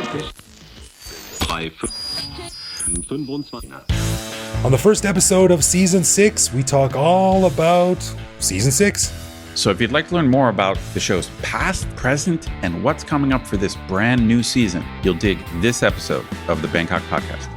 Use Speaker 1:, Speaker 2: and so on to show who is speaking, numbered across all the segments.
Speaker 1: On the first episode of Season 6, we talk all about Season 6.
Speaker 2: So if you'd like to learn more about the show's past, present, and what's coming up for this brand new season, you'll dig this episode of the Bangkok Podcast.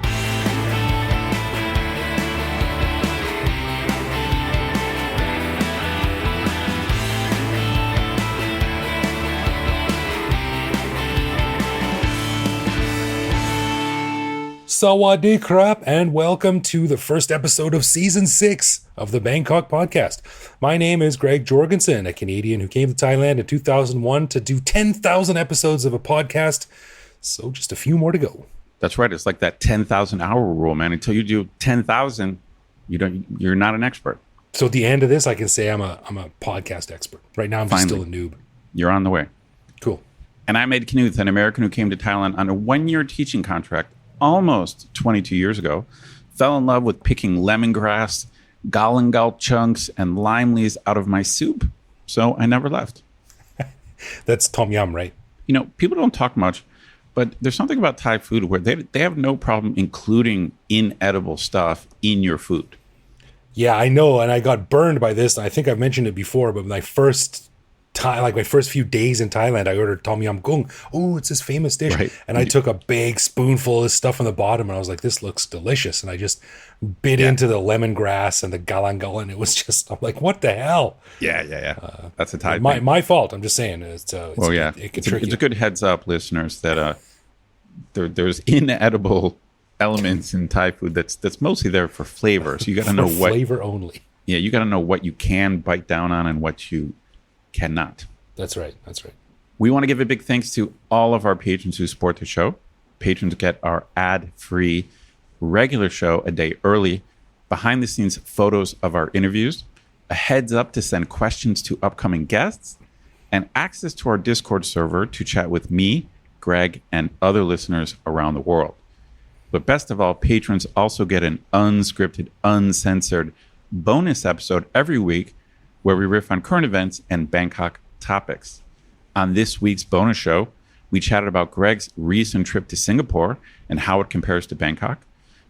Speaker 1: Sawadee krap, and welcome to the first episode of Season 6 of the Bangkok Podcast. My name is Greg Jorgensen, a Canadian who came to Thailand in 2001 to do 10,000 episodes of a podcast. So just a few more to go.
Speaker 2: That's right. It's like that 10,000 hour rule, man. Until you do 10,000, you're not an expert.
Speaker 1: So at the end of this, I can say I'm a podcast expert. Right now, I'm just still a noob.
Speaker 2: You're on the way.
Speaker 1: Cool.
Speaker 2: And I'm Ed Knuth, an American who came to Thailand on a one-year teaching contract almost 22 years ago, fell in love with picking lemongrass, galangal chunks, and lime leaves out of my soup. So I never left.
Speaker 1: That's tom yum, right?
Speaker 2: You know, people don't talk much, but there's something about Thai food where they have no problem including inedible stuff in your food.
Speaker 1: Yeah, I know. And I got burned by this. I think I've mentioned it before, but my first few days in Thailand, I ordered tom yum goong. Oh, it's this famous dish. Right. And I took a big spoonful of this stuff on the bottom and I was like, this looks delicious. And I just bit into the lemongrass and the galangal, and it was just, I'm like, what the hell?
Speaker 2: Yeah. That's a Thai thing.
Speaker 1: My fault. I'm just saying. It's
Speaker 2: a good heads up, listeners, that there's inedible elements in Thai food that's mostly there for flavor. So you got to know what
Speaker 1: flavor only.
Speaker 2: Yeah, you got to know what you can bite down on and what you cannot.
Speaker 1: That's right.
Speaker 2: We want to give a big thanks to all of our patrons who support the show. Patrons get our ad-free regular show a day early, behind-the-scenes photos of our interviews, a heads up to send questions to upcoming guests, and access to our Discord server to chat with me, Greg, and other listeners around the world. But best of all, patrons also get an unscripted, uncensored bonus episode every week where we riff on current events and Bangkok topics. On this week's bonus show, we chatted about Greg's recent trip to Singapore and how it compares to Bangkok,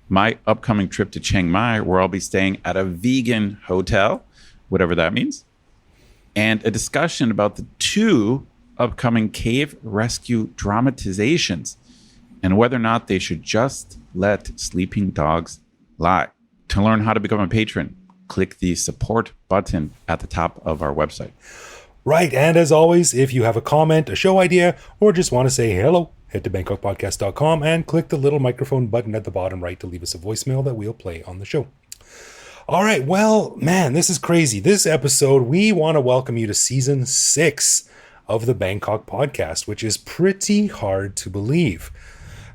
Speaker 2: my upcoming trip to Chiang Mai, where I'll be staying at a vegan hotel, whatever that means, and a discussion about the two upcoming cave rescue dramatizations and whether or not they should just let sleeping dogs lie. To learn how to become a patron, click the support button at the top of our website.
Speaker 1: Right. And as always, if you have a comment, a show idea, or just want to say hello, head to bangkokpodcast.com and click the little microphone button at the bottom right to leave us a voicemail that we'll play on the show. All right. Well, man, this is crazy. This episode, we want to welcome you to Season 6 of the Bangkok Podcast, which is pretty hard to believe.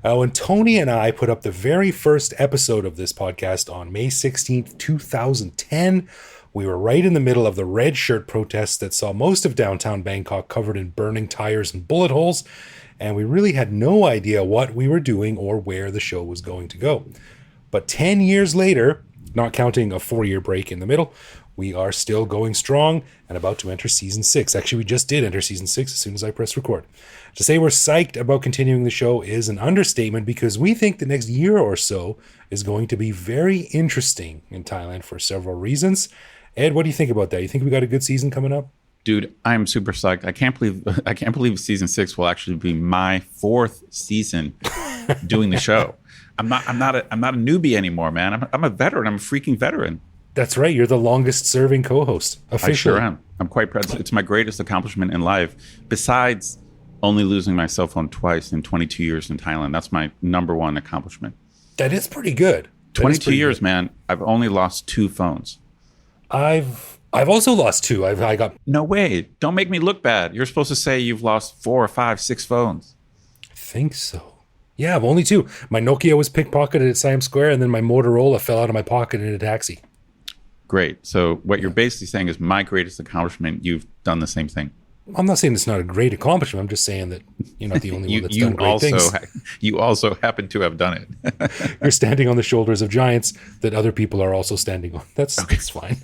Speaker 1: When Tony and I put up the very first episode of this podcast on May 16th, 2010, we were right in the middle of the red shirt protests that saw most of downtown Bangkok covered in burning tires and bullet holes, and we really had no idea what we were doing or where the show was going to go. But 10 years later, not counting a 4-year break in the middle, we are still going strong and about to enter Season 6. Actually, we just did enter Season 6 as soon as I pressed record. To say we're psyched about continuing the show is an understatement because we think the next year or so is going to be very interesting in Thailand for several reasons. Ed, what do you think about that? You think we got a good season coming up?
Speaker 2: Dude, I'm super psyched. I can't believe Season 6 will actually be my 4th season doing the show. I'm not a newbie anymore, man. I'm a veteran. I'm a freaking veteran.
Speaker 1: That's right. You're the longest serving co-host. Officially.
Speaker 2: I sure am. I'm quite proud. It's my greatest accomplishment in life. Besides only losing my cell phone twice in 22 years in Thailand. That's my number one accomplishment.
Speaker 1: That is pretty good.
Speaker 2: 22 years, man. I've only lost 2 phones.
Speaker 1: I've also lost 2. I got...
Speaker 2: No way. Don't make me look bad. You're supposed to say you've lost 4 or 5, 6 phones.
Speaker 1: I think so. Yeah, I've only 2. My Nokia was pickpocketed at Siam Square, and then my Motorola fell out of my pocket in a taxi.
Speaker 2: Great. So what you're basically saying is my greatest accomplishment, you've done the same thing.
Speaker 1: I'm not saying it's not a great accomplishment. I'm just saying that you're not the only one that's done great things.
Speaker 2: You also happen to have done it.
Speaker 1: You're standing on the shoulders of giants that other people are also standing on. That's fine.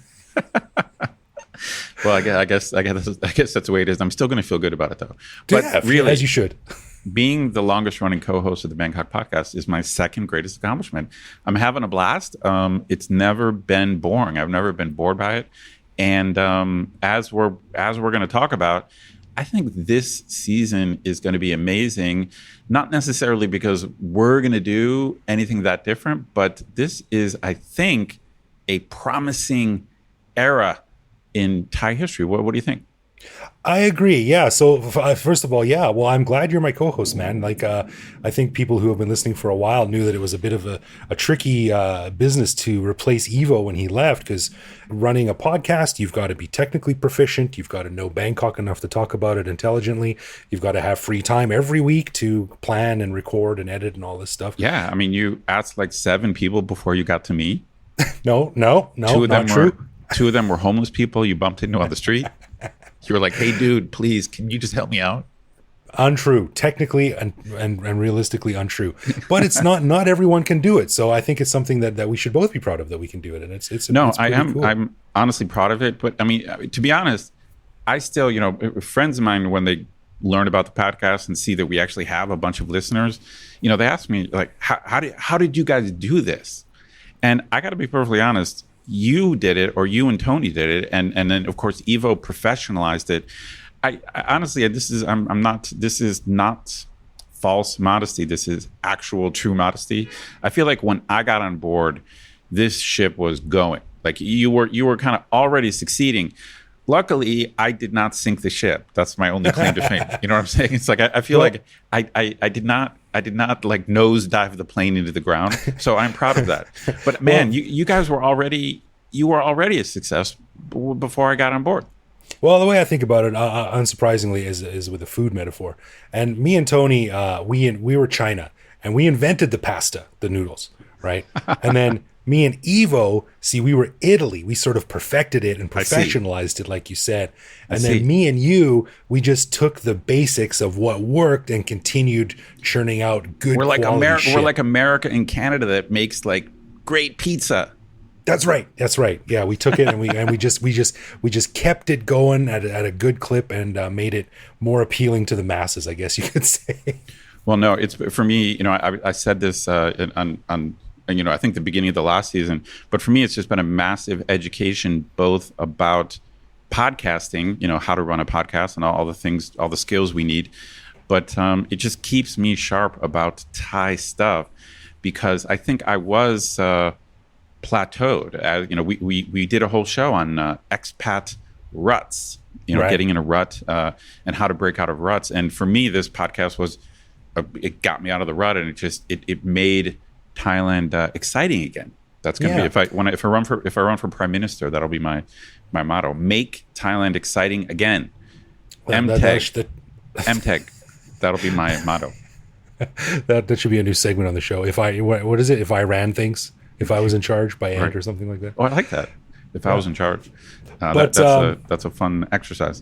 Speaker 2: Well, I guess that's the way it is. I'm still going to feel good about it, though. But
Speaker 1: yeah,
Speaker 2: really,
Speaker 1: as you should.
Speaker 2: being the longest running co-host of the Bangkok podcast is my second greatest accomplishment. I'm having a blast. It's never been boring. I've never been bored by it. And as we're going to talk about, I think this season is going to be amazing, not necessarily because we're going to do anything that different, but this is, I think, a promising era in Thai history. What do you think?
Speaker 1: I agree. Yeah. So first of all, yeah. Well, I'm glad you're my co-host, man. Like, I think people who have been listening for a while knew that it was a bit of a tricky business to replace Evo when he left, because running a podcast, you've got to be technically proficient. You've got to know Bangkok enough to talk about it intelligently. You've got to have free time every week to plan and record and edit and all this stuff.
Speaker 2: Yeah. I mean, you asked like 7 people before you got to me.
Speaker 1: No, not true.
Speaker 2: 2 of them were homeless people you bumped into on the street. You were like, "Hey, dude, please, can you just help me out?"
Speaker 1: Untrue, technically and realistically untrue. But it's not everyone can do it. So I think it's something that we should both be proud of, that we can do it. And it's
Speaker 2: I am.
Speaker 1: Cool.
Speaker 2: I'm honestly proud of it. But I mean, to be honest, I still, friends of mine, when they learn about the podcast and see that we actually have a bunch of listeners, they ask me like, how did you guys do this? And I got to be perfectly honest. You did it, or you and Tony did it, and then of course Evo professionalized it. I honestly, this is not false modesty. This is actual true modesty. I feel like when I got on board, this ship was going. Like you were kind of already succeeding. Luckily, I did not sink the ship. That's my only claim to fame. You know what I'm saying? It's like I feel like I did not like nosedive the plane into the ground. So I'm proud of that. But man, you guys were already a success before I got on board.
Speaker 1: Well, the way I think about it, unsurprisingly, is with a food metaphor. And me and Tony, we were China, and we invented the pasta, the noodles, right? And then me and Evo, we were Italy. We sort of perfected it and professionalized it, like you said. And then me and you, we just took the basics of what worked and continued churning out good quality shit.
Speaker 2: We're like America and Canada that makes like great pizza.
Speaker 1: That's right. Yeah, we took it and we just kept it going at a good clip and made it more appealing to the masses, I guess you could say.
Speaker 2: Well, no, it's for me. I said this on I think the beginning of the last season, but for me, it's just been a massive education, both about podcasting, how to run a podcast and all the things, all the skills we need. But it just keeps me sharp about Thai stuff, because I think I was plateaued. We did a whole show on expat ruts, right. Getting in a rut and how to break out of ruts. And for me, this podcast was, it got me out of the rut, and it made Thailand exciting again. That's gonna be if I run for prime minister, that'll be my motto: make Thailand exciting again. MTEG, that'll be my motto.
Speaker 1: That should be a new segment on the show. What is it? If I ran things, if I was in charge by Ant or something like that.
Speaker 2: Oh, I like that. If I was in charge, that's a fun exercise.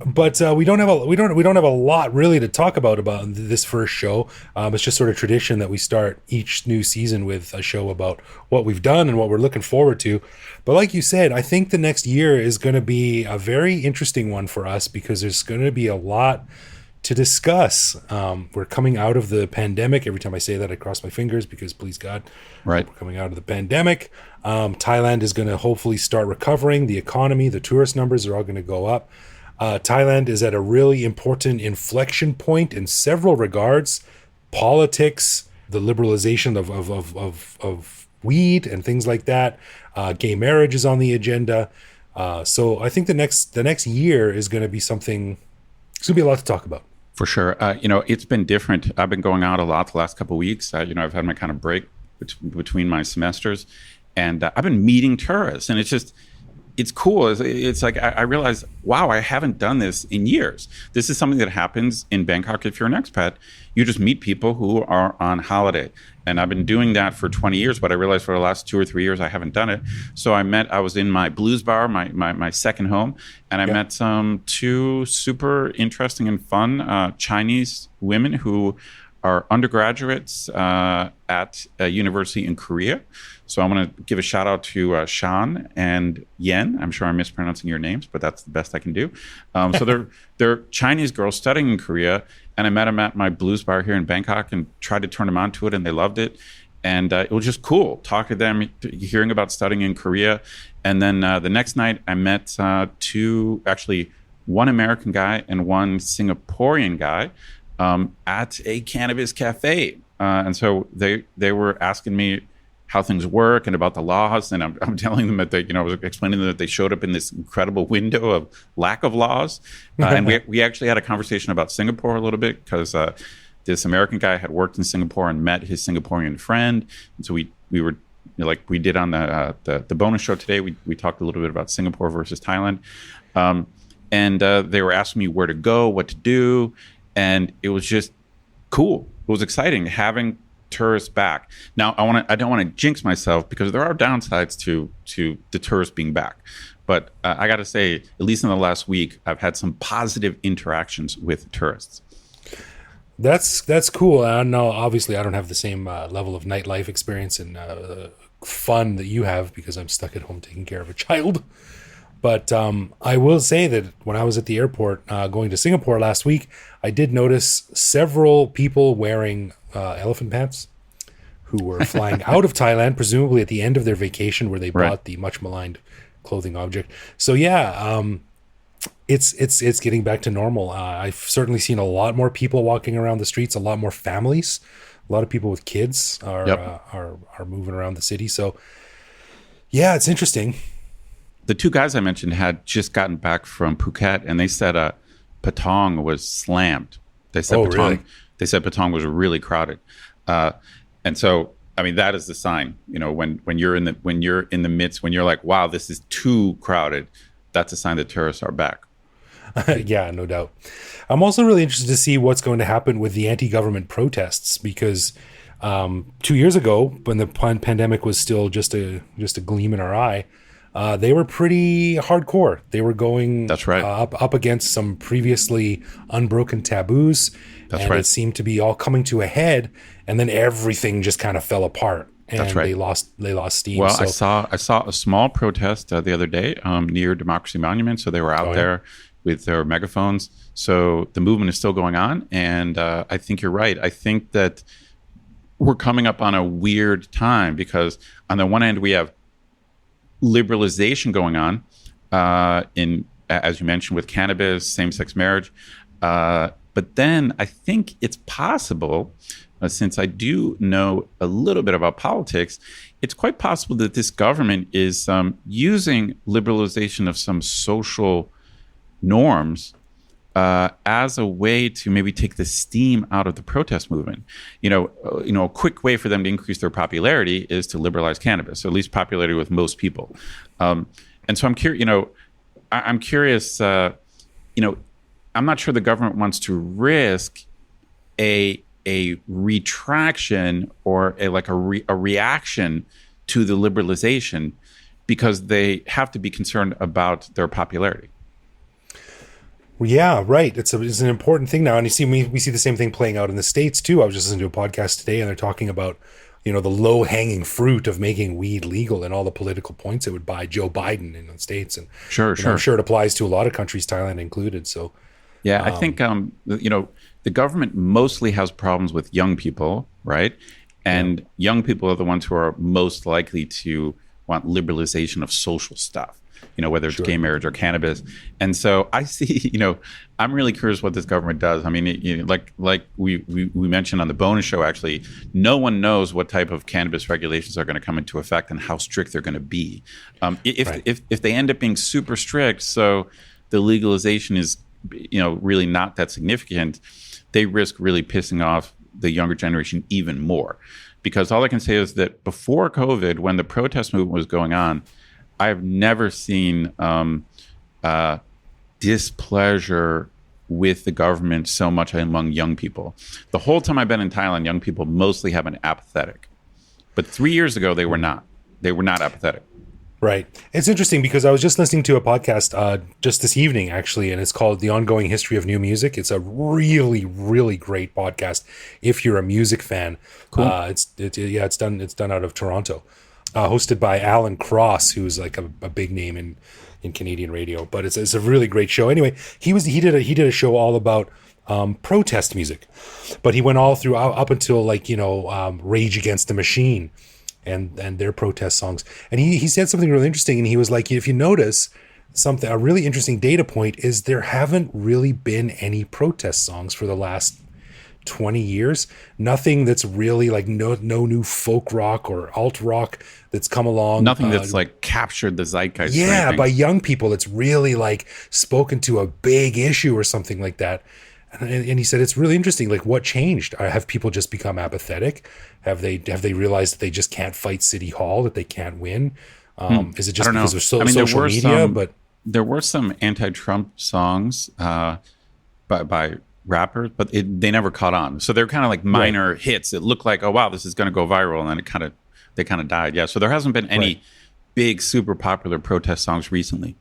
Speaker 1: But we don't have a lot really to talk about this first show. It's just sort of tradition that we start each new season with a show about what we've done and what we're looking forward to. But like you said, I think the next year is going to be a very interesting one for us, because there's going to be a lot to discuss. We're coming out of the pandemic. Every time I say that, I cross my fingers, because please God,
Speaker 2: right,
Speaker 1: we're coming out of the pandemic. Thailand is going to hopefully start recovering. The economy, the tourist numbers are all going to go up. Thailand is at a really important inflection point in several regards: politics, the liberalization of weed and things like that. Gay marriage is on the agenda. So I think the next year is going to be something. It's going to be a lot to talk about.
Speaker 2: For sure. It's been different. I've been going out a lot the last couple of weeks. I've had my kind of break between my semesters, and I've been meeting tourists, and it's cool. It's like I realized, wow, I haven't done this in years. This is something that happens in Bangkok. If you're an expat, you just meet people who are on holiday. And I've been doing that for 20 years, but I realized for the last 2 or 3 years, I haven't done it. So I was in my blues bar, my second home, and I met some 2 super interesting and fun Chinese women who are undergraduates at a university in Korea. So I want to give a shout out to Sean and Yen. I'm sure I'm mispronouncing your names, but that's the best I can do. So they're Chinese girls studying in Korea, and I met them at my blues bar here in Bangkok and tried to turn them on to it, and they loved it. And it was just cool talking to them, hearing about studying in Korea. And then the next night I met one American guy and one Singaporean guy at a cannabis cafe. And so they were asking me how things work and about the laws. And I'm telling them that I was explaining to them that they showed up in this incredible window of lack of laws. And we actually had a conversation about Singapore a little bit because this American guy had worked in Singapore and met his Singaporean friend. And so we were, like we did on the bonus show today, we talked a little bit about Singapore versus Thailand. And they were asking me where to go, what to do. And it was just cool. It was exciting having tourists back. Now, I don't want to jinx myself because there are downsides to the tourists being back. But I got to say, at least in the last week, I've had some positive interactions with tourists.
Speaker 1: That's cool. I know, obviously, I don't have the same level of nightlife experience and fun that you have because I'm stuck at home taking care of a child. But I will say that when I was at the airport going to Singapore last week, I did notice several people wearing elephant pants who were flying out of Thailand, presumably at the end of their vacation where they bought the much maligned clothing object. So yeah, it's getting back to normal. I've certainly seen a lot more people walking around the streets, a lot more families, a lot of people with kids are moving around the city. So yeah, it's interesting.
Speaker 2: The two guys I mentioned had just gotten back from Phuket, and they said Patong was slammed. They said
Speaker 1: Really?
Speaker 2: They said Patong was really crowded, and so I mean that is the sign. When you're in the midst, when you're like, wow, this is too crowded, that's a sign that tourists are back.
Speaker 1: Yeah, no doubt. I'm also really interested to see what's going to happen with the anti-government protests because 2 years ago, when the pandemic was still just a gleam in our eye. They were pretty hardcore. They were going
Speaker 2: That's right.
Speaker 1: up against some previously unbroken taboos.
Speaker 2: That's
Speaker 1: and
Speaker 2: right.
Speaker 1: It seemed to be all coming to a head, and then everything just kind of fell apart. And
Speaker 2: That's right.
Speaker 1: They lost steam.
Speaker 2: Well,
Speaker 1: so,
Speaker 2: I saw a small protest the other day near Democracy Monument. So they were out there with their megaphones. So the movement is still going on, and I think you're right. I think that we're coming up on a weird time because on the one hand we have liberalization going on in, as you mentioned, with cannabis, same-sex marriage. But then I think it's possible, since I do know a little bit about politics, it's quite possible that this government is using liberalization of some social norms as a way to maybe take the steam out of the protest movement. A quick way for them to increase their popularity is to liberalize cannabis, or at least popularity with most people. And so I'm curious. I'm curious. I'm not sure the government wants to risk a retraction or a reaction to the liberalization because they have to be concerned about their popularity.
Speaker 1: yeah, right. It's an important thing now. And we see the same thing playing out in the States too. I was just listening to a podcast today and they're talking about, the low hanging fruit of making weed legal and all the political points it would buy Joe Biden in the States. And
Speaker 2: Sure.
Speaker 1: I'm sure it applies to a lot of countries, Thailand included. So
Speaker 2: yeah, I think, the government mostly has problems with young people, right? And young people are the ones who are most likely to want liberalization of social stuff, whether it's gay marriage or cannabis. And so I see, I'm really curious what this government does. I mean, like we mentioned on the bonus show, actually, no one knows what type of cannabis regulations are going to come into effect and how strict they're going to be. If they end up being super strict, so the legalization is, really not that significant, they risk really pissing off the younger generation even more. Because all I can say is that before COVID, when the protest movement was going on, I've never seen displeasure with the government so much among young people. The whole time I've been in Thailand, young people mostly have been apathetic. But 3 years ago, they were not. They were not apathetic.
Speaker 1: Right. It's interesting because I was just listening to a podcast just this evening, actually, and it's called The Ongoing History of New Music. It's a really, really great podcast if you're a music fan.
Speaker 2: Cool.
Speaker 1: It's done out of Toronto, hosted by Alan Cross, who's like a big name in Canadian radio. But it's a really great show. Anyway, he did a show all about protest music, but he went all through up until Rage Against the Machine and their protest songs. And he said something really interesting, and he was like, if you notice a really interesting data point is there haven't really been any protest songs for the last 20 years. Nothing that's really like no new folk rock or alt rock that's come along.
Speaker 2: Nothing that's like captured the zeitgeist.
Speaker 1: Yeah, by young people, it's really like spoken to a big issue or something like that. And he said, it's really interesting. Like, what changed? Have people just become apathetic? Have they realized that they just can't fight City Hall, that they can't win? Is it just because of social media? But
Speaker 2: there were some anti-Trump songs by rappers, but they never caught on. So they're kind of like minor hits. It looked like, oh wow, this is going to go viral, and then they kind of died. Yeah. So there hasn't been any big, super popular protest songs recently.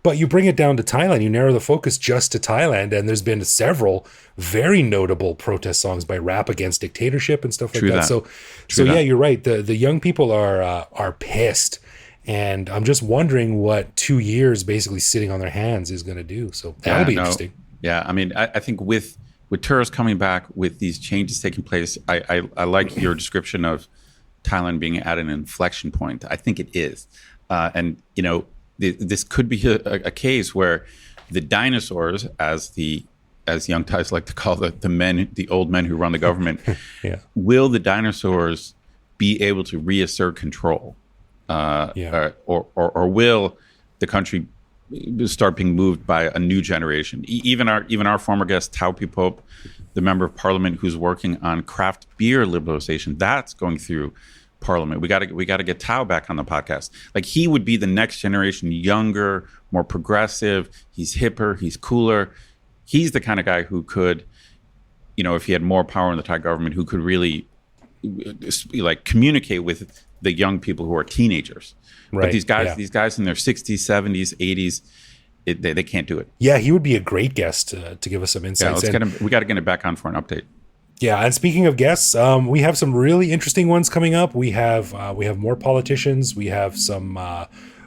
Speaker 1: But you bring it down to Thailand, you narrow the focus just to Thailand, and there's been several very notable protest songs by Rap Against Dictatorship and stuff like that. So yeah, you're right. The young people are pissed, and I'm just wondering what 2 years basically sitting on their hands is going to do. So that'll be interesting.
Speaker 2: Yeah, I mean, I think with tourists coming back, with these changes taking place, I like your description of Thailand being at an inflection point. I think it is, and this could be a case where the dinosaurs, as young Thais like to call the old men who run the government, will the dinosaurs be able to reassert control, or will the country start being moved by a new generation? Even our former guest Taupi Pope, the member of parliament who's working on craft beer liberalization, that's going through Parliament. We got to get Tao back on the podcast. Like, he would be the next generation, younger, more progressive. He's hipper. He's cooler. He's the kind of guy who could, if he had more power in the Thai government, who could really like communicate with the young people who are teenagers. Right. But these guys in their 60s, 70s, 80s, they can't do it.
Speaker 1: Yeah, he would be a great guest to give us some insights.
Speaker 2: Yeah, we got to get him back on for an update.
Speaker 1: Yeah, and speaking of guests, we have some really interesting ones coming up. We have more politicians. We have some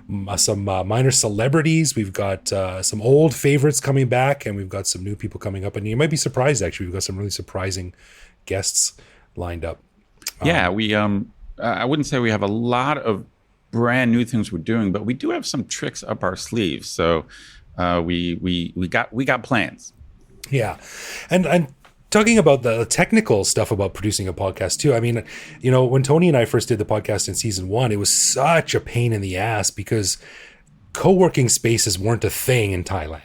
Speaker 1: minor celebrities. We've got some old favorites coming back, and we've got some new people coming up. And you might be surprised, actually. We've got some really surprising guests lined up.
Speaker 2: Yeah, we I wouldn't say we have a lot of brand new things we're doing, but we do have some tricks up our sleeves. So we got plans.
Speaker 1: Yeah, and talking about the technical stuff about producing a podcast too. I mean, when Tony and I first did the podcast in season 1, it was such a pain in the ass because co-working spaces weren't a thing in Thailand.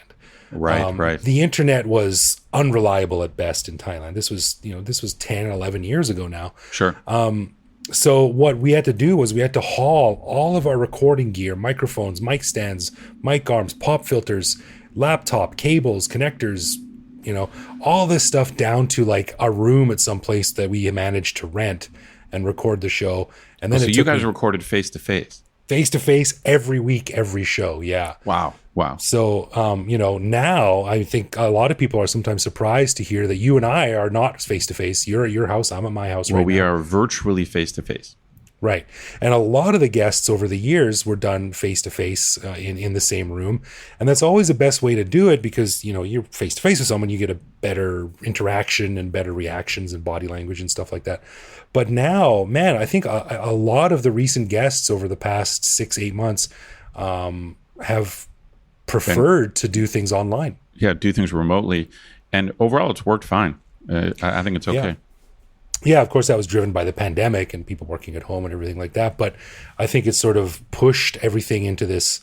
Speaker 2: Right.
Speaker 1: The internet was unreliable at best in Thailand. This was 10, 11 years ago now.
Speaker 2: Sure.
Speaker 1: So what we had to do was we had to haul all of our recording gear, microphones, mic stands, mic arms, pop filters, laptop, cables, connectors, all this stuff down to like a room at some place that we managed to rent and record the show. And then
Speaker 2: so you guys recorded face to face
Speaker 1: every week, every show. Yeah.
Speaker 2: Wow.
Speaker 1: So, now I think a lot of people are sometimes surprised to hear that you and I are not face to face. You're at your house. I'm at my house right now.
Speaker 2: Well, we are virtually face to face.
Speaker 1: Right. And a lot of the guests over the years were done face-to-face in the same room. And that's always the best way to do it because, you're face-to-face with someone, you get a better interaction and better reactions and body language and stuff like that. But now, man, I think a lot of the recent guests over the past 6-8 months have preferred to do things online.
Speaker 2: Yeah, do things remotely. And overall, it's worked fine. I think it's okay.
Speaker 1: Yeah, of course, that was driven by the pandemic and people working at home and everything like that. But I think it's sort of pushed everything into this,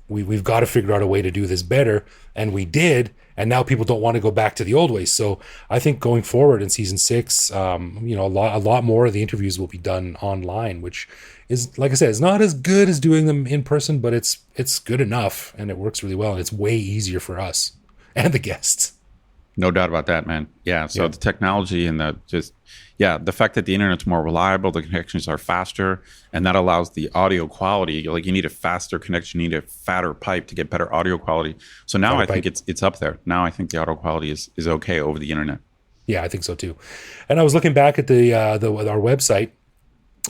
Speaker 1: we've got to figure out a way to do this better. And we did. And now people don't want to go back to the old ways. So I think going forward in season 6, a lot more of the interviews will be done online, which is, like I said, it's not as good as doing them in person, but it's good enough and it works really well. And it's way easier for us and the guests.
Speaker 2: No doubt about that, man. Yeah. So
Speaker 1: Yeah.
Speaker 2: the technology and the fact that the internet's more reliable, the connections are faster, and that allows the audio quality. Like you need a faster connection, you need a fatter pipe to get better audio quality. So now
Speaker 1: Fatter
Speaker 2: I think it's up there. Now I think the audio quality is okay over the internet.
Speaker 1: Yeah, I think so too. And I was looking back at our website,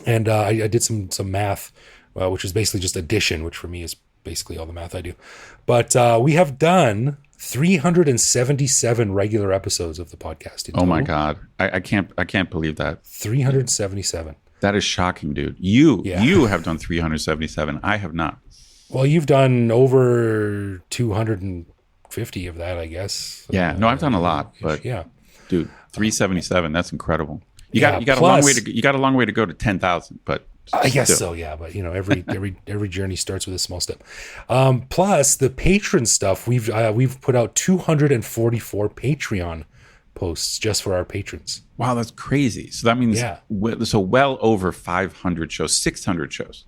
Speaker 1: and I did some math, which is basically just addition, which for me is basically all the math I do. But we have done 377 regular episodes of the podcast.
Speaker 2: Oh my God. I can't believe that.
Speaker 1: 377.
Speaker 2: That is shocking, dude. You
Speaker 1: Yeah.
Speaker 2: have done 377. I have not.
Speaker 1: Well, you've done over 250 of that, I guess.
Speaker 2: Yeah. No, I've done a lot, but
Speaker 1: yeah.
Speaker 2: dude, 377, that's incredible. You
Speaker 1: Yeah,
Speaker 2: got
Speaker 1: plus-
Speaker 2: a long way to go to 10,000, but
Speaker 1: I guess
Speaker 2: still.
Speaker 1: so, yeah. But every journey starts with a small step. Plus the patron stuff, we've put out 244 Patreon posts just for our patrons.
Speaker 2: Wow, that's crazy. So that means
Speaker 1: Yeah.
Speaker 2: well over 500 shows, 600 shows.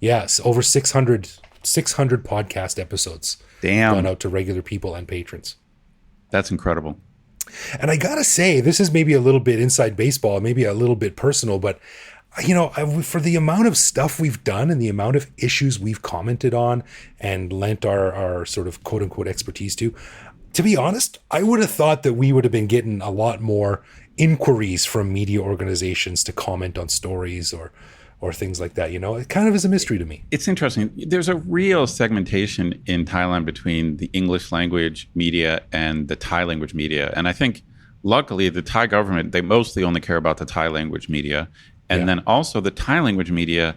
Speaker 1: Yes, over 600 podcast episodes
Speaker 2: Damn.
Speaker 1: gone out to regular people and patrons.
Speaker 2: That's incredible.
Speaker 1: And I gotta say, this is maybe a little bit inside baseball, maybe a little bit personal, but for the amount of stuff we've done and the amount of issues we've commented on and lent our sort of quote unquote expertise to be honest, I would have thought that we would have been getting a lot more inquiries from media organizations to comment on stories or things like that. It kind of is a mystery to me.
Speaker 2: It's interesting. There's a real segmentation in Thailand between the English language media and the Thai language media. And I think luckily the Thai government, they mostly only care about the Thai language media. And then also the Thai language media,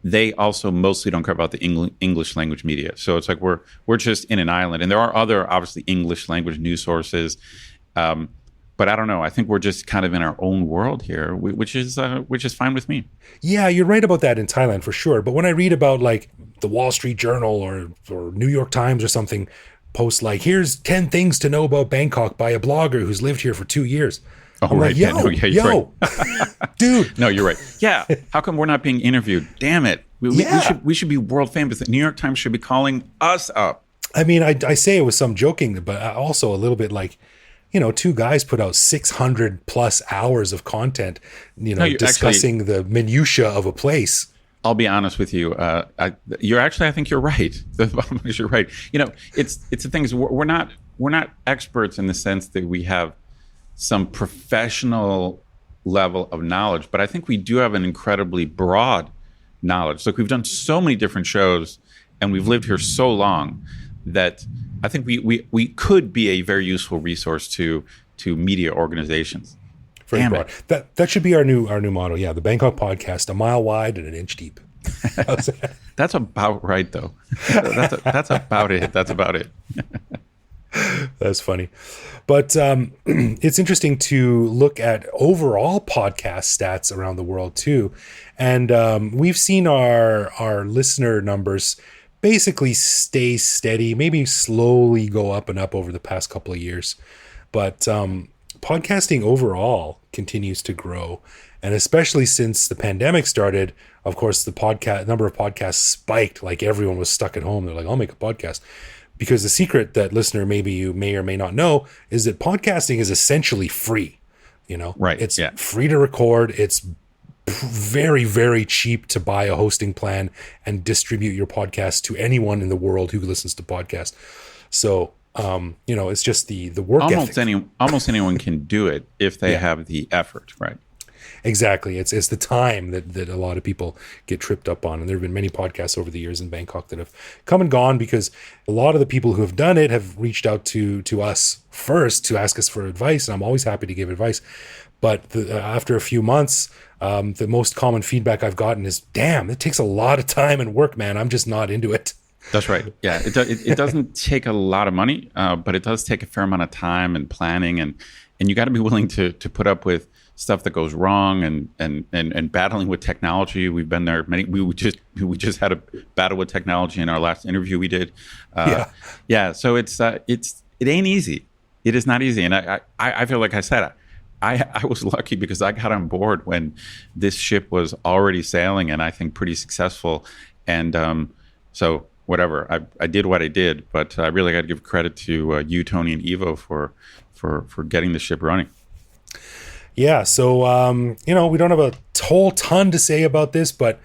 Speaker 2: they also mostly don't care about the English language media. So it's like we're just in an island. And there are other, obviously, English language news sources. But I don't know. I think we're just kind of in our own world here, which is fine with me.
Speaker 1: Yeah, you're right about that in Thailand for sure. But when I read about like the Wall Street Journal or New York Times or something, post like, here's 10 things to know about Bangkok by a blogger who's lived here for 2 years.
Speaker 2: Oh,
Speaker 1: I'm
Speaker 2: right.
Speaker 1: like,
Speaker 2: You're
Speaker 1: right. Dude.
Speaker 2: No, you're right. Yeah. How come we're not being interviewed? Damn it. We should be world famous. The New York Times should be calling us up.
Speaker 1: I mean, I say it with some joking, but also a little bit like, two guys put out 600 plus hours of content, discussing the minutia of a place.
Speaker 2: I'll be honest with you. I think you're right. The bottom line is you're right. It's the thing is we're not experts in the sense that we have some professional level of knowledge, but I think we do have an incredibly broad knowledge. Like we've done so many different shows and we've lived here so long that I think we could be a very useful resource to media organizations.
Speaker 1: Very broad. That should be our new motto. Yeah, the Bangkok podcast, a mile wide and an inch deep.
Speaker 2: That's about right, though. That's about it. That's about it.
Speaker 1: That's funny. But it's interesting to look at overall podcast stats around the world too. And we've seen our listener numbers basically stay steady, maybe slowly go up and up over the past couple of years. But podcasting overall continues to grow. And especially since the pandemic started, of course, the number of podcasts spiked. Like everyone was stuck at home. They're like, I'll make a podcast. Because the secret that listener, maybe you may or may not know, is that podcasting is essentially free.
Speaker 2: Right?
Speaker 1: It's free to record. It's very, very cheap to buy a hosting plan and distribute your podcast to anyone in the world who listens to podcasts. So, it's just the work ethic.
Speaker 2: Almost anyone can do it if they have the effort, right?
Speaker 1: Exactly. It's the time that a lot of people get tripped up on. And there have been many podcasts over the years in Bangkok that have come and gone because a lot of the people who have done it have reached out to us first to ask us for advice. And I'm always happy to give advice. But after a few months, the most common feedback I've gotten is, damn, it takes a lot of time and work, man. I'm just not into it.
Speaker 2: That's right. Yeah, it doesn't take a lot of money, but it does take a fair amount of time and planning. And you got to be willing to put up with stuff that goes wrong and battling with technology. We've been there. We just had a battle with technology in our last interview we did. So it ain't easy. It is not easy. And I feel like I said, I was lucky because I got on board when this ship was already sailing and I think pretty successful. And so whatever. I did what I did, but I really got to give credit to you, Tony, and Evo for getting the ship running.
Speaker 1: Yeah, so we don't have a whole ton to say about this, but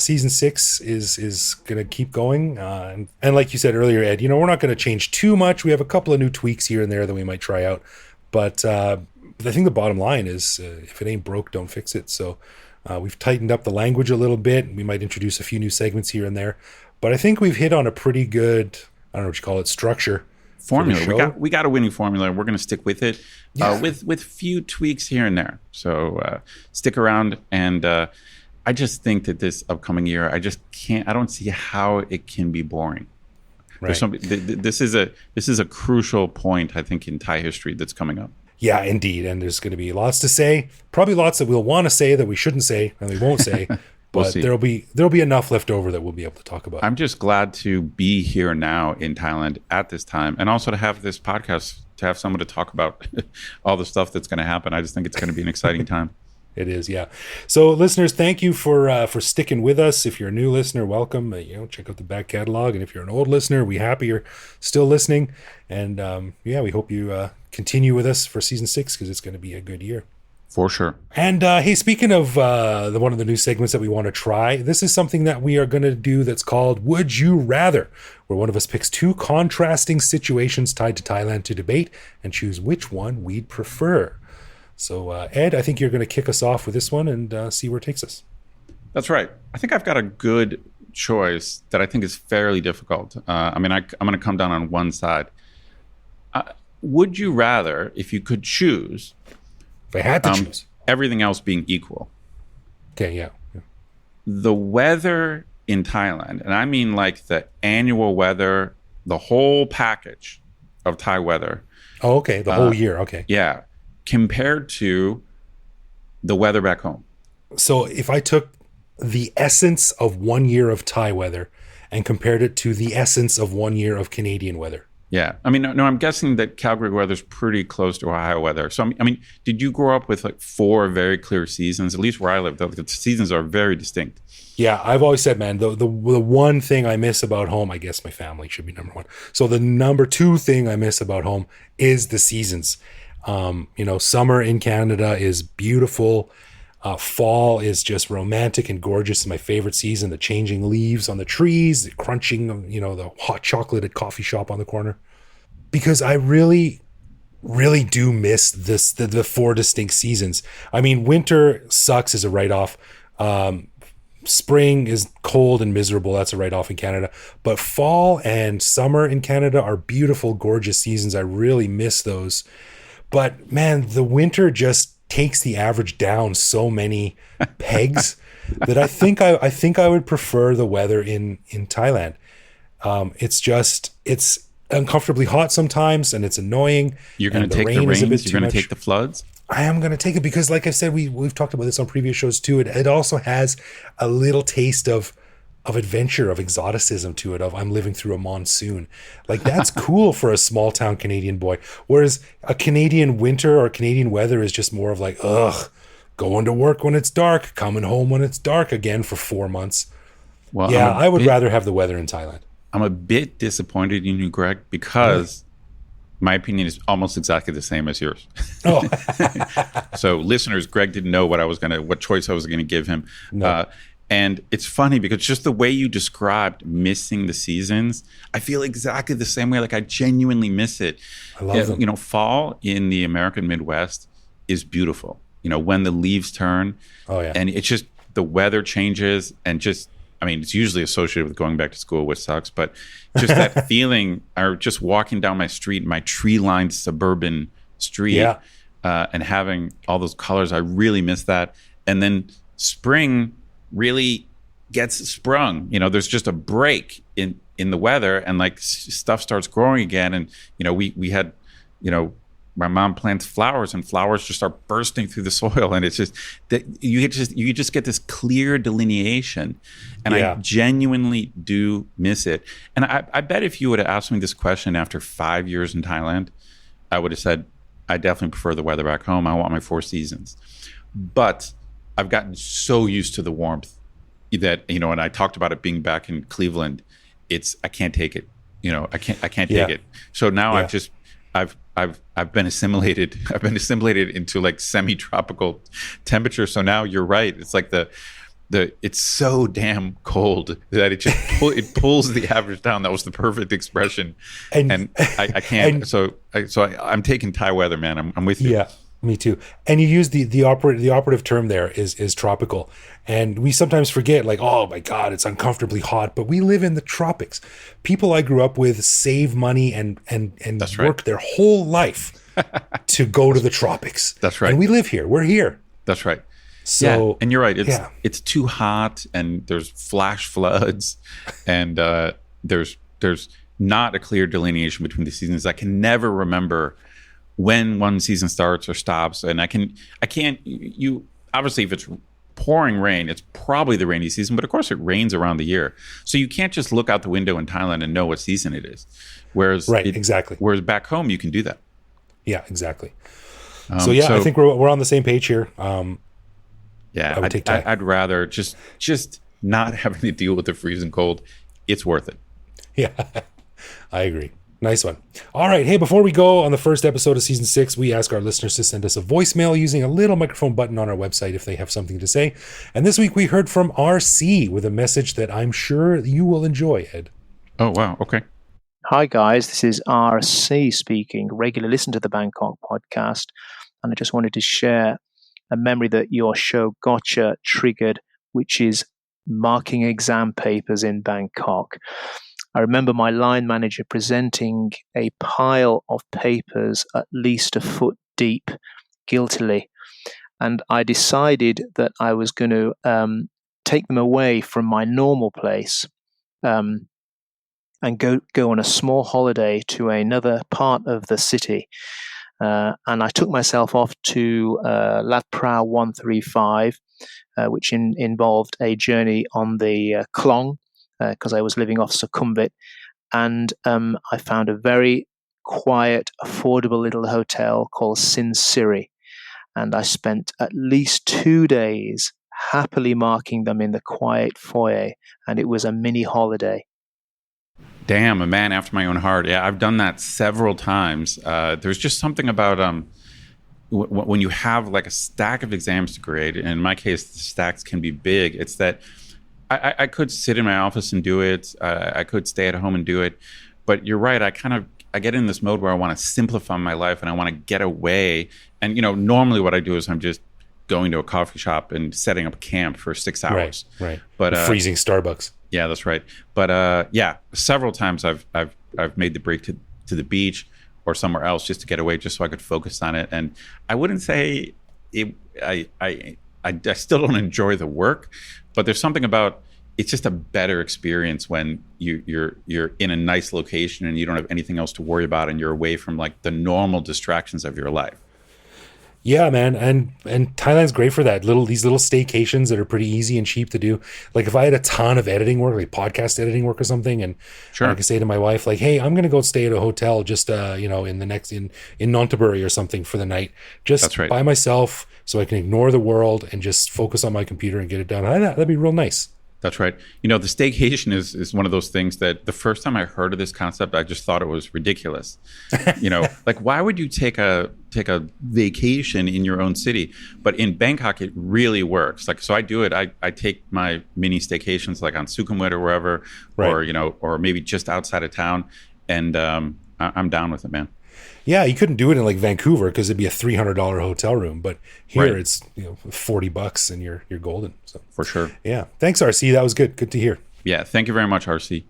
Speaker 1: season 6 is going to keep going, and like you said earlier, Ed, we're not going to change too much. We have a couple of new tweaks here and there that we might try out, but I think the bottom line is, if it ain't broke, don't fix it. So we've tightened up the language a little bit. We might introduce a few new segments here and there, but I think we've hit on a pretty good, I don't know what you call it, structure.
Speaker 2: Formula. We got a winning formula. We're going to stick with it, with few tweaks here and there. So stick around, and I just think that this upcoming year, I don't see how it can be boring. Right. This is a crucial point, I think, in Thai history that's coming up.
Speaker 1: Yeah, indeed, and there's going to be lots to say. Probably lots that we'll want to say that we shouldn't say and we won't say. But there'll be enough left over that we'll be able to talk about.
Speaker 2: I'm just glad to be here now in Thailand at this time, and also to have this podcast, to have someone to talk about all the stuff that's going to happen. I just think it's going to be an exciting time.
Speaker 1: It is, yeah. So, listeners, thank you for sticking with us. If you're a new listener, welcome. Check out the back catalog, and if you're an old listener, we happy you're still listening. And we hope you continue with us for season 6, because it's going to be a good year.
Speaker 2: For sure.
Speaker 1: And hey, speaking of one of the new segments that we want to try, this is something that we are going to do that's called Would You Rather, where one of us picks 2 contrasting situations tied to Thailand to debate and choose which one we'd prefer. So, Ed, I think you're going to kick us off with this one and see where it takes us.
Speaker 2: That's right. I think I've got a good choice that I think is fairly difficult. I'm going to come down on one side. Would you rather, if you could choose...
Speaker 1: If I had to choose.
Speaker 2: Everything else being equal.
Speaker 1: Okay, yeah.
Speaker 2: The weather in Thailand, and I mean like the annual weather, the whole package of Thai weather.
Speaker 1: Oh, okay. The whole year. Okay.
Speaker 2: Yeah. Compared to the weather back home.
Speaker 1: So if I took the essence of 1 year of Thai weather and compared it to the essence of 1 year of Canadian weather.
Speaker 2: Yeah. I mean, no, I'm guessing that Calgary weather is pretty close to Ohio weather. So, I mean, did you grow up with like 4 very clear seasons? At least where I live, the seasons are very distinct. Yeah,
Speaker 1: I've always said, man, the one thing I miss about home, I guess my family should be number 1. So the number 2 thing I miss about home is the seasons. Summer in Canada is beautiful. Fall is just romantic and gorgeous. It's my favorite season. The changing leaves on the trees, the crunching of, the hot chocolate at coffee shop on the corner. Because I really, really do miss the 4 distinct seasons. I mean, winter sucks as a write-off. Spring is cold and miserable. That's a write-off in Canada. But fall and summer in Canada are beautiful, gorgeous seasons. I really miss those. But man, the winter just takes the average down so many pegs that I think I would prefer the weather in Thailand. It's uncomfortably hot sometimes, and it's annoying.
Speaker 2: You're going to take the rains. You're going to take the floods.
Speaker 1: I am going to take it because, like I said, we've talked about this on previous shows too. It also has a little taste of adventure, of exoticism to it, of I'm living through a monsoon. Like, that's cool for a small town Canadian boy. Whereas a Canadian winter or Canadian weather is just more of like, going to work when it's dark, coming home when it's dark again for 4 months. Well, yeah, I would rather have the weather in Thailand.
Speaker 2: I'm a bit disappointed in you, Greg, because my opinion is almost exactly the same as yours. Oh. So listeners, Greg didn't know what choice I was going to give him. No. And it's funny because just the way you described missing the seasons, I feel exactly the same way. Like, I genuinely miss it.
Speaker 1: I love them.
Speaker 2: Fall in the American Midwest is beautiful. When the leaves turn. Oh, yeah. And it's just the weather changes and it's usually associated with going back to school, which sucks. But just that feeling, or just walking down my street, my tree-lined suburban street, and having all those colors, I really miss that. And then spring really gets sprung. There's just a break in the weather, and like stuff starts growing again. And we had my mom plants flowers, and flowers just start bursting through the soil, and it's just that you just get this clear delineation, and I genuinely do miss it. And I bet if you would have asked me this question after 5 years in Thailand, I would have said I definitely prefer the weather back home. I want my 4 seasons. But I've gotten so used to the warmth that, and I talked about it being back in Cleveland, I can't take it. I can't take it. So now I've been assimilated. I've been assimilated into like semi-tropical temperature. So now you're right. It's like it's so damn cold that it just it pulls the average down. That was the perfect expression. And I can't. I'm taking Thai weather, man. I'm with you.
Speaker 1: Yeah, me too. And you use the operative term there is tropical. And we sometimes forget, like, oh my God, it's uncomfortably hot. But we live in the tropics. People I grew up with save money and
Speaker 2: That's
Speaker 1: work
Speaker 2: right.
Speaker 1: their whole life to go to the tropics.
Speaker 2: That's right.
Speaker 1: And we live here. We're here.
Speaker 2: That's right.
Speaker 1: So
Speaker 2: and you're right. It's too hot, and there's flash floods, and there's not a clear delineation between the seasons. I can never remember when one season starts or stops, and I can't. You obviously, if it's pouring rain, it's probably the rainy season, but of course it rains around the year, so you can't just look out the window in Thailand and know what season it is. Whereas
Speaker 1: exactly.
Speaker 2: Whereas back home, you can do that.
Speaker 1: Yeah, exactly. So I think we're on the same page here.
Speaker 2: Yeah, I'd rather just not having to deal with the freezing cold. It's worth it.
Speaker 1: Yeah, I agree. Nice one. All right. Hey, before we go on the first episode of season 6, we ask our listeners to send us a voicemail using a little microphone button on our website if they have something to say. And this week we heard from RC with a message that I'm sure you will enjoy, Ed.
Speaker 2: Oh, wow. Okay.
Speaker 3: Hi, guys. This is RC speaking. Regular listen to the Bangkok podcast. And I just wanted to share a memory that your show Gotcha triggered, which is marking exam papers in Bangkok. I remember my line manager presenting a pile of papers at least a foot deep, guiltily. And I decided that I was going to take them away from my normal place and go on a small holiday to another part of the city. And I took myself off to Lat Pral 135, which involved a journey on the Klong, because I was living off Sukhumvit. And I found a very quiet, affordable little hotel called Sin Siri. And I spent at least 2 days happily marking them in the quiet foyer. And it was a mini holiday.
Speaker 2: Damn, a man after my own heart. Yeah, I've done that several times. There's just something about when you have like a stack of exams to grade, and in my case, the stacks can be big. It's that I could sit in my office and do it. I could stay at home and do it. But you're right. I get in this mode where I want to simplify my life and I want to get away. And, normally what I do is I'm just going to a coffee shop and setting up camp for 6 hours.
Speaker 1: Right.
Speaker 2: But
Speaker 1: freezing Starbucks.
Speaker 2: Yeah, that's right. But several times I've made the break to the beach or somewhere else just to get away, just so I could focus on it. And I wouldn't say it. I still don't enjoy the work, but there's something about it's just a better experience when you're in a nice location and you don't have anything else to worry about and you're away from like the normal distractions of your life.
Speaker 1: Yeah, man, and Thailand's great for that. These little staycations that are pretty easy and cheap to do. Like if I had a ton of editing work, like podcast editing work or something, and I could say to my wife, like, "Hey, I'm gonna go stay at a hotel just in Nonthaburi or something for the night, just by myself, so I can ignore the world and just focus on my computer and get it done." That'd be real nice.
Speaker 2: That's right. The staycation is one of those things that the first time I heard of this concept, I just thought it was ridiculous. Like why would you take a vacation in your own city? But in Bangkok, it really works. Like, so I do it. I take my mini staycations like on Sukhumvit or wherever, or maybe just outside of town. And I'm down with it, man.
Speaker 1: Yeah, you couldn't do it in like Vancouver because it'd be a $300 hotel room, but here it's $40 and you're golden. So
Speaker 2: for sure.
Speaker 1: Yeah, thanks RC. That was good. Good to hear.
Speaker 2: Yeah, thank you very much, RC.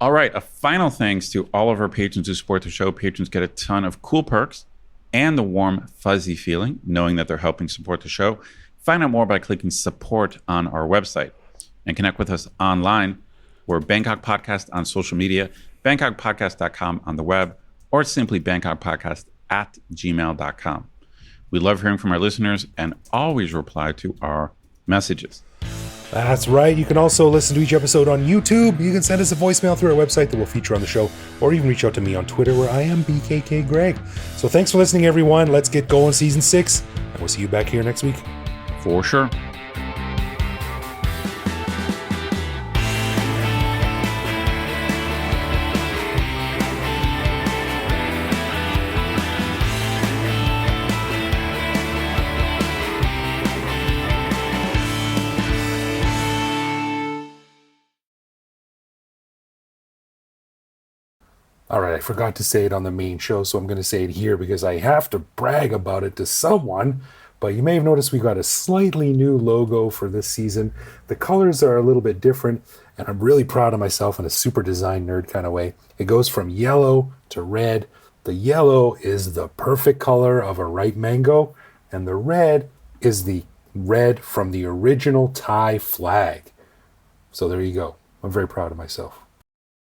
Speaker 2: All right, a final thanks to all of our patrons who support the show. Patrons get a ton of cool perks and the warm, fuzzy feeling knowing that they're helping support the show. Find out more by clicking support on our website and connect with us online. We're Bangkok Podcast on social media, bangkokpodcast.com on the web, or simply bangkokpodcast@gmail.com. We love hearing from our listeners and always reply to our messages.
Speaker 1: That's right. You can also listen to each episode on YouTube. You can send us a voicemail through our website that we'll feature on the show, or even reach out to me on Twitter where I am BKK Greg. So thanks for listening, everyone. Let's get going season 6, and we'll see you back here next week.
Speaker 2: For sure.
Speaker 1: All right, I forgot to say it on the main show, so I'm going to say it here because I have to brag about it to someone. But you may have noticed we got a slightly new logo for this season. The colors are a little bit different, and I'm really proud of myself in a super design nerd kind of way. It goes from yellow to red. The yellow is the perfect color of a ripe mango, and the red is the red from the original Thai flag. So there you go. I'm very proud of myself.